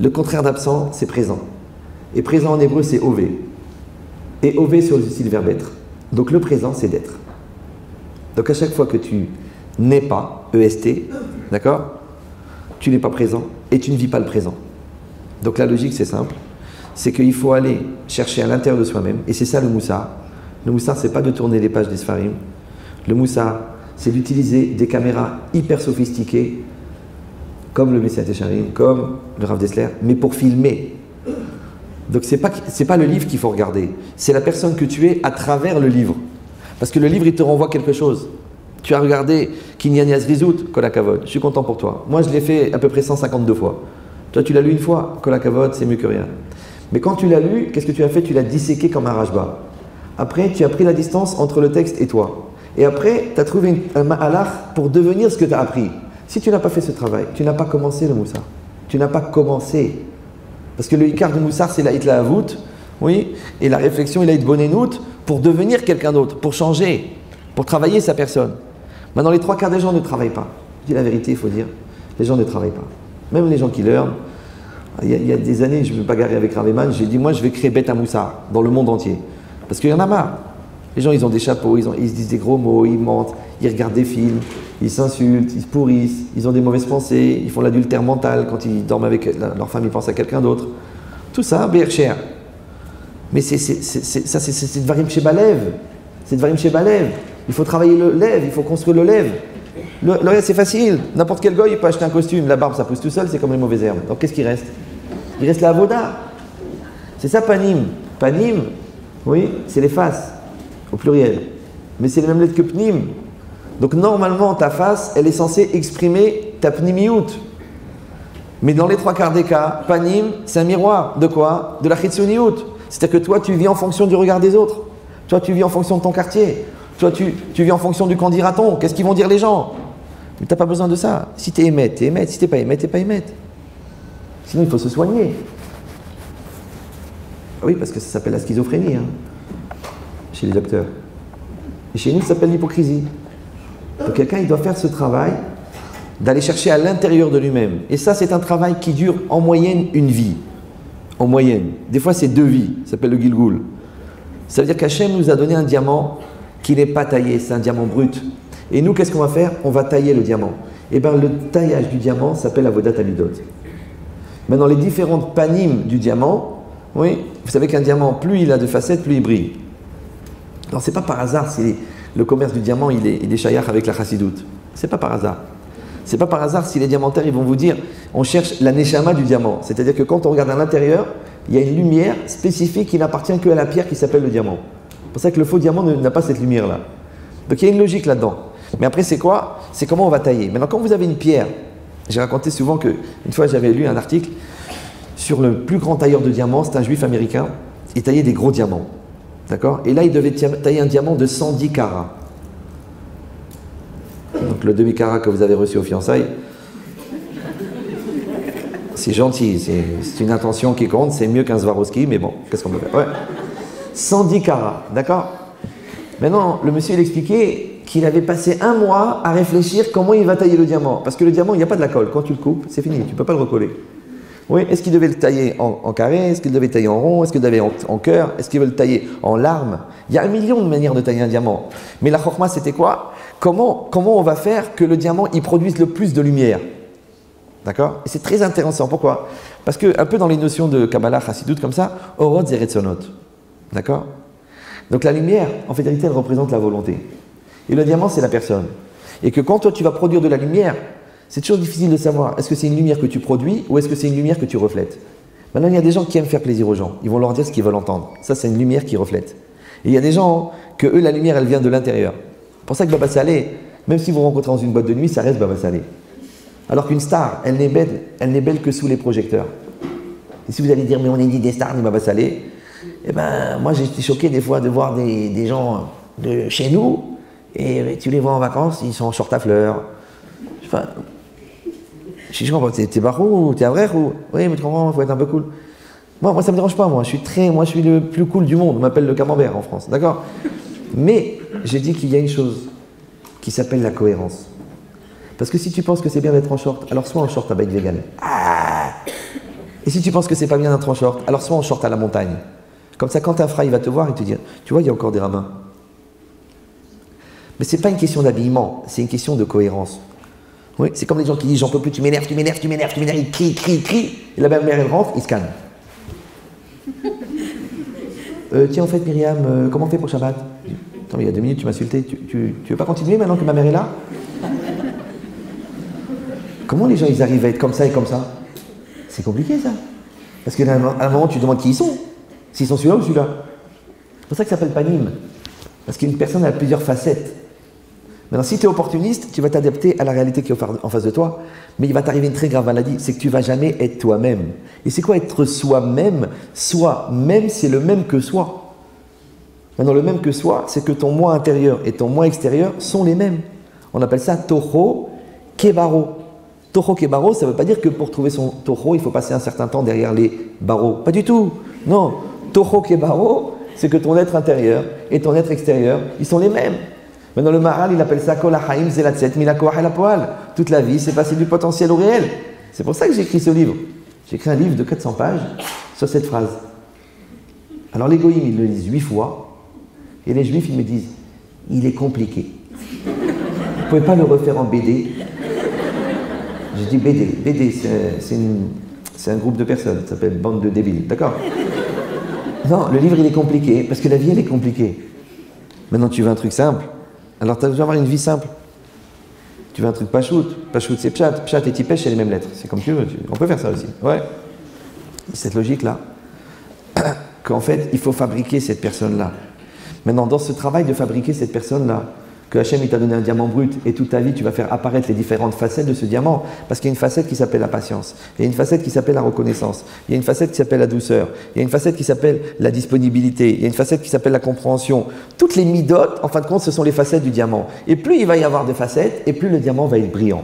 Le contraire d'absent, c'est présent. Et présent en hébreu, c'est ov. Et ov sur aussi le verbe être. Donc le présent, c'est d'être. Donc à chaque fois que tu n'es pas, EST, d'accord, tu n'es pas présent et tu ne vis pas le présent. Donc la logique, c'est simple. C'est qu'il faut aller chercher à l'intérieur de soi-même. Et c'est ça le moussar. Le moussar, c'est pas de tourner les pages des Sfarim. Le moussar, c'est d'utiliser des caméras hyper sophistiquées, comme le Messiah Tesharim, comme le Rav Dessler, mais pour filmer. Donc c'est pas le livre qu'il faut regarder, c'est la personne que tu es à travers le livre. Parce que le livre, il te renvoie quelque chose. Tu as regardé Kinyan Yazrizout, Kol HaKavod, je suis content pour toi. Moi, je l'ai fait à peu près 152 fois. Toi, tu l'as lu une fois, Kol HaKavod, c'est mieux que rien. Mais quand tu l'as lu, qu'est-ce que tu as fait? Tu l'as disséqué comme un rajba. Après, tu as pris la distance entre le texte et toi. Et après, tu as trouvé un ma'alach pour devenir ce que tu as appris. Si tu n'as pas fait ce travail, tu n'as pas commencé le moussar. Tu n'as pas commencé. Parce que le ikar du moussar, c'est la hitla avut, oui, et la réflexion, il a été bonenout pour devenir quelqu'un d'autre, pour changer, pour travailler sa personne. Maintenant, les trois quarts des gens ne travaillent pas. Je dis la vérité, il faut dire. Les gens ne travaillent pas. Même les gens qui learn. Il y a des années, je me suis bagarré avec Raveman, j'ai dit, moi, je vais créer Beth à Moussar dans le monde entier. Parce qu'il y en a marre. Les gens, ils ont des chapeaux, ils se disent des gros mots, ils mentent, ils regardent des films, ils s'insultent, ils se pourrissent, ils ont des mauvaises pensées, ils font l'adultère mental quand ils dorment avec leur femme, ils pensent à quelqu'un d'autre. Tout ça, cher. Mais ça, c'est Dvarim Shebalev. C'est Dvarim Shebalev. Il faut travailler le lève, il faut construire le lève. Le reste, c'est facile. N'importe quel goy, il peut acheter un costume. La barbe, ça pousse tout seul, c'est comme les mauvaises herbes. Donc qu'est-ce qui reste? Il reste la avoda. C'est ça, panim. Panim, oui, c'est les faces, au pluriel. Mais c'est les mêmes lettres que pnim. Donc normalement, ta face, elle est censée exprimer ta pnimiout. Mais dans les trois quarts des cas, panim, c'est un miroir. De quoi? De la chitsuniut. C'est-à-dire que toi, tu vis en fonction du regard des autres. Toi, tu vis en fonction de ton quartier. Toi, tu vis en fonction du qu'en dira-t-on. Qu'est-ce qu'ils vont dire les gens? Mais tu n'as pas besoin de ça. Si tu es émet, tu es émet. Si tu n'es pas émet, tu n'es pas émet. Sinon, il faut se soigner. Oui, parce que ça s'appelle la schizophrénie, hein, chez les docteurs. Et chez nous, ça s'appelle l'hypocrisie. Donc quelqu'un, il doit faire ce travail d'aller chercher à l'intérieur de lui-même. Et ça, c'est un travail qui dure en moyenne une vie. En moyenne. Des fois, c'est 2 vies. Ça s'appelle le Gilgoul. Ça veut dire qu'Hachem nous a donné un diamant qui n'est pas taillé, c'est un diamant brut. Et nous, qu'est-ce qu'on va faire? On va tailler le diamant. Et bien, le taillage du diamant s'appelle Avodat Amidot. Maintenant, les différentes panimes du diamant, oui, vous savez qu'un diamant, plus il a de facettes, plus il brille. Alors, c'est pas par hasard si le commerce du diamant, il est shayach avec la chassidoute. C'est pas par hasard. C'est pas par hasard si les diamantaires, ils vont vous dire, on cherche la neshama du diamant. C'est-à-dire que quand on regarde à l'intérieur, il y a une lumière spécifique qui n'appartient qu'à la pierre qui s'appelle le diamant. C'est pour ça que le faux diamant n'a pas cette lumière-là. Donc il y a une logique là-dedans. Mais après, c'est quoi? C'est comment on va tailler. Maintenant, quand vous avez une pierre, j'ai raconté souvent qu'une fois, j'avais lu un article sur le plus grand tailleur de diamants, c'est un juif américain, il taillait des gros diamants. D'accord? Et là, il devait tailler un diamant de 110 carats. Donc le demi-carat que vous avez reçu aux fiançailles, c'est gentil, c'est une intention qui compte, c'est mieux qu'un Swarovski, mais bon, qu'est-ce qu'on peut faire? Ouais. 110 carats, d'accord? Maintenant, le monsieur, il expliquait qu'il avait passé 1 mois à réfléchir comment il va tailler le diamant. Parce que le diamant, il n'y a pas de la colle. Quand tu le coupes, c'est fini, tu ne peux pas le recoller. Oui, est-ce qu'il devait le tailler en carré? Est-ce qu'il devait le tailler en rond? Est-ce qu'il devait en cœur? Est-ce qu'il veut le tailler en larmes? Il y a 1 million de manières de tailler un diamant. Mais la chokma, c'était quoi? Comment on va faire que le diamant, il produise le plus de lumière? D'accord? Et c'est très intéressant. Pourquoi? Parce que, un peu dans les notions de Kabbalah, Chassidut, comme ça, Orot Zeretzonot. D'accord? Donc la lumière, en fait, elle représente la volonté. Et le diamant, c'est la personne. Et que quand toi, tu vas produire de la lumière, c'est toujours difficile de savoir, est-ce que c'est une lumière que tu produis ou est-ce que c'est une lumière que tu reflètes? Maintenant, il y a des gens qui aiment faire plaisir aux gens. Ils vont leur dire ce qu'ils veulent entendre. Ça, c'est une lumière qui reflète. Et il y a des gens que eux, la lumière, elle vient de l'intérieur. C'est pour ça que Baba Salé, même si vous vous rencontrez dans une boîte de nuit, ça reste Baba Salé. Alors qu'une star, elle n'est belle que sous les projecteurs. Et si vous allez dire, mais on est dit des stars, ni Baba Salé, eh ben, moi, j'ai été choqué des fois de voir des gens de chez nous, et tu les vois en vacances, ils sont en short à fleurs. Enfin, je comprends, t'es barou ou t'es un vrai ou... Oui, mais tu comprends, il faut être un peu cool. Moi, ça me dérange pas, moi. Je suis le plus cool du monde. On m'appelle le camembert en France, d'accord? Mais j'ai dit qu'il y a une chose qui s'appelle la cohérence. Parce que si tu penses que c'est bien d'être en short, alors sois en short à bike vegan. Ah, Et si tu penses que c'est pas bien d'être en short, alors sois en short à la montagne. Comme ça, quand un frère il va te voir et te dire, tu vois, il y a encore des rabbins. Mais c'est pas une question d'habillement, c'est une question de cohérence. Oui, c'est comme les gens qui disent, j'en peux plus, tu m'énerves, ils crient, et la mère elle rentre, il se calme. Tiens, en fait, Myriam, comment on fait pour Shabbat? Attends, mais il y a 2 minutes, tu m'as insulté. Tu veux pas continuer maintenant que ma mère est là? Comment les gens, ils arrivent à être comme ça et comme ça? C'est compliqué, ça. Parce qu'à un moment, tu te demandes qui ils sont. S'ils sont celui-là ou celui-là. C'est pour ça que ça s'appelle panim. Parce qu'une personne a plusieurs facettes. Maintenant, si tu es opportuniste, tu vas t'adapter à la réalité qui est en face de toi. Mais il va t'arriver une très grave maladie, c'est que tu ne vas jamais être toi-même. Et c'est quoi être soi-même? Soi-même, c'est le même que soi. Maintenant, le même que soi, c'est que ton moi intérieur et ton moi extérieur sont les mêmes. On appelle ça Toho Kebaro. Toho Kebaro, ça ne veut pas dire que pour trouver son Toho, il faut passer un certain temps derrière les barreaux. Pas du tout. Non. Toho Kebaro, c'est que ton être intérieur et ton être extérieur, ils sont les mêmes. Maintenant, le Maharal, il appelle ça Kol HaChaim Zelatset Minakoach El HaPoal. Toute la vie, c'est passer du potentiel au réel. C'est pour ça que j'ai écrit ce livre. J'ai écrit un livre de 400 pages sur cette phrase. Alors, les goïms, ils le lisent 8 fois. Et les juifs, ils me disent, il est compliqué. Vous ne pouvez pas le refaire en BD. Je dis BD. BD, c'est un groupe de personnes. Ça s'appelle Bande de débiles. D'accord? Non, le livre, il est compliqué. Parce que la vie, elle est compliquée. Maintenant, tu veux un truc simple. Alors, tu as besoin d'avoir une vie simple. Tu veux un truc pachout. Pachout, c'est pshat. Pshat et tipesh, c'est les mêmes lettres. C'est comme tu veux. On peut faire ça aussi. Ouais. Cette logique-là, qu'en fait, il faut fabriquer cette personne-là. Maintenant, dans ce travail de fabriquer cette personne-là, que Hachem t'a donné un diamant brut et toute ta vie, tu vas faire apparaître les différentes facettes de ce diamant. Parce qu'il y a une facette qui s'appelle la patience. Il y a une facette qui s'appelle la reconnaissance. Il y a une facette qui s'appelle la douceur. Il y a une facette qui s'appelle la disponibilité. Il y a une facette qui s'appelle la compréhension. Toutes les midotes, en fin de compte, ce sont les facettes du diamant. Et plus il va y avoir de facettes, et plus le diamant va être brillant.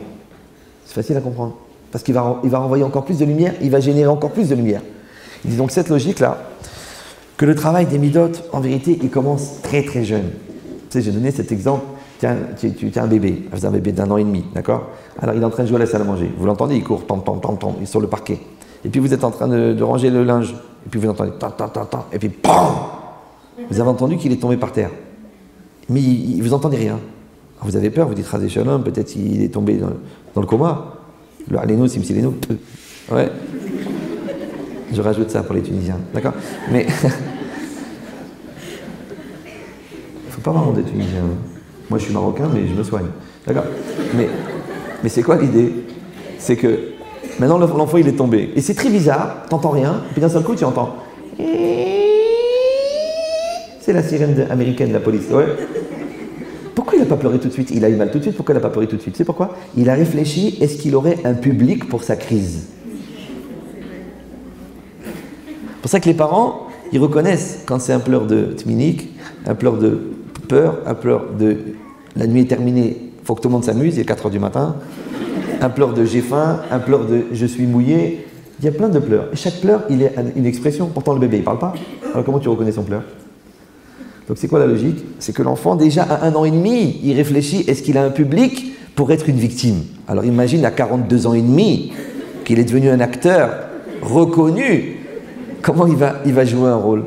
C'est facile à comprendre. Parce qu'il va renvoyer encore plus de lumière, il va générer encore plus de lumière. Il dit donc cette logique-là, que le travail des midotes, en vérité, il commence très très jeune. Tu sais, j'ai donné cet exemple. Tiens, tu as un bébé, un bébé d'1 an et demi, d'accord? Alors il est en train de jouer à la salle à manger. Vous l'entendez, il court, il est sur le parquet. Et puis vous êtes en train de ranger le linge. Et puis vous entendez, et puis PAM! Vous avez entendu qu'il est tombé par terre. Mais vous n'entendez rien. Alors, vous avez peur, vous dites, Razé Shalom, peut-être qu'il est tombé dans le coma. Le Aleno, Simsileno. Ouais. Je rajoute ça pour les Tunisiens, d'accord? Mais. Il ne faut pas avoir honte des Tunisiens. Moi, je suis marocain, mais je me soigne. D'accord? Mais c'est quoi l'idée? C'est que maintenant, l'enfant, il est tombé. Et c'est très bizarre, t'entends rien, puis d'un seul coup, tu entends. C'est la sirène américaine de la police. Ouais. Pourquoi il n'a pas pleuré tout de suite? Il a eu mal tout de suite, pourquoi il n'a pas pleuré tout de suite? C'est pourquoi? Il a réfléchi, est-ce qu'il aurait un public pour sa crise? C'est pour ça que les parents, ils reconnaissent quand c'est un pleur de tminik, un pleur de peur, un pleur de la nuit est terminée, il faut que tout le monde s'amuse, il est 4 h du matin, un pleur de j'ai faim, un pleur de je suis mouillé, il y a plein de pleurs. Et chaque pleur, il est une expression. Pourtant, le bébé, il ne parle pas. Alors comment tu reconnais son pleur? Donc c'est quoi la logique? C'est que l'enfant, déjà à 1 an et demi, il réfléchit, est-ce qu'il a un public pour être une victime? Alors imagine à 42 ans et demi, qu'il est devenu un acteur reconnu, comment il va jouer un rôle?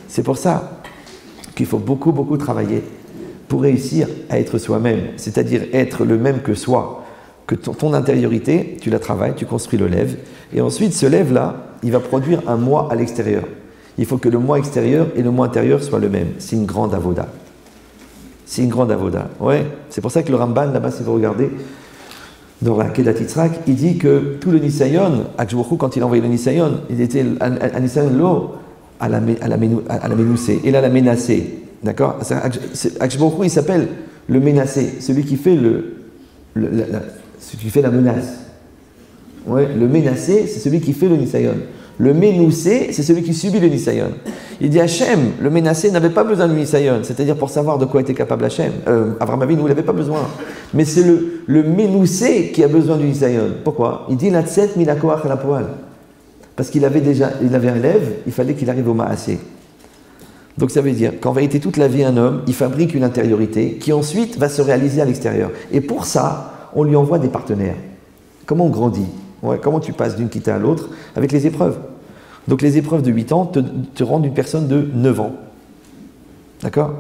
C'est pour ça qu'il faut beaucoup, beaucoup travailler pour réussir à être soi-même, c'est-à-dire être le même que soi, que ton intériorité, tu la travailles, tu construis le lève, et ensuite ce lève-là, il va produire un moi à l'extérieur. Il faut que le moi extérieur et le moi intérieur soient le même. C'est une grande avoda. C'est une grande avoda. Ouais. C'est pour ça que le Ramban, là-bas, si vous regardez, dans la Kedat Yitzhak, il dit que tout le Nisayon, Akshbochou, quand il a envoyé le Nisayon, il était un Nisayon lo à la Ménoussé, et là, la Ménassé. D'accord? Akshbochou, il s'appelle le Ménassé, celui qui fait celui qui fait la menace. Ouais, le Ménassé, c'est celui qui fait le Nisayon. Le Ménoussé, c'est celui qui subit le Nisayon. Il dit Hachem, le Ménassé n'avait pas besoin du Nisayon, c'est-à-dire pour savoir de quoi était capable Hachem. Avraham Avinu, il n'avait pas besoin. Mais c'est le Ménoussé qui a besoin du Nisayon. Pourquoi? Il dit Latset Milakoach la poal. Parce qu'il avait un lève, il fallait qu'il arrive au Maasé. Donc ça veut dire qu'en vérité, toute la vie, un homme, il fabrique une intériorité qui ensuite va se réaliser à l'extérieur. Et pour ça, on lui envoie des partenaires. Comment on grandit? Ouais, comment tu passes d'une quitta à l'autre? Avec les épreuves. Donc les épreuves de 8 ans te rendent une personne de 9 ans. D'accord?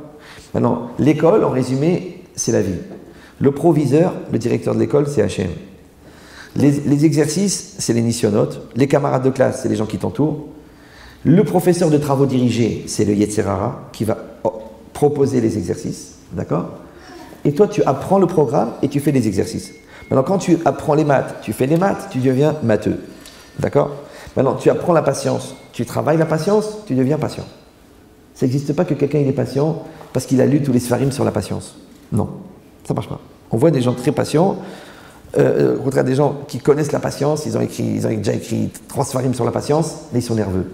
Maintenant, l'école, en résumé, c'est la vie. Le proviseur, le directeur de l'école, c'est Hachem. Les exercices, c'est les nisyonotes. Les camarades de classe, c'est les gens qui t'entourent. Le professeur de travaux dirigés, c'est le Yetzer Hara qui va proposer les exercices. D'accord? Et toi, tu apprends le programme et tu fais les exercices. Maintenant, quand tu apprends les maths, tu fais les maths, tu deviens matheux. D'accord? Maintenant, tu apprends la patience, tu travailles la patience, tu deviens patient. Ça n'existe pas que quelqu'un il est patient parce qu'il a lu tous les sfarim sur la patience. Non, ça ne marche pas. On voit des gens très patients, au contraire des gens qui connaissent la patience, ils ont déjà écrit 3 sfarim sur la patience, mais ils sont nerveux.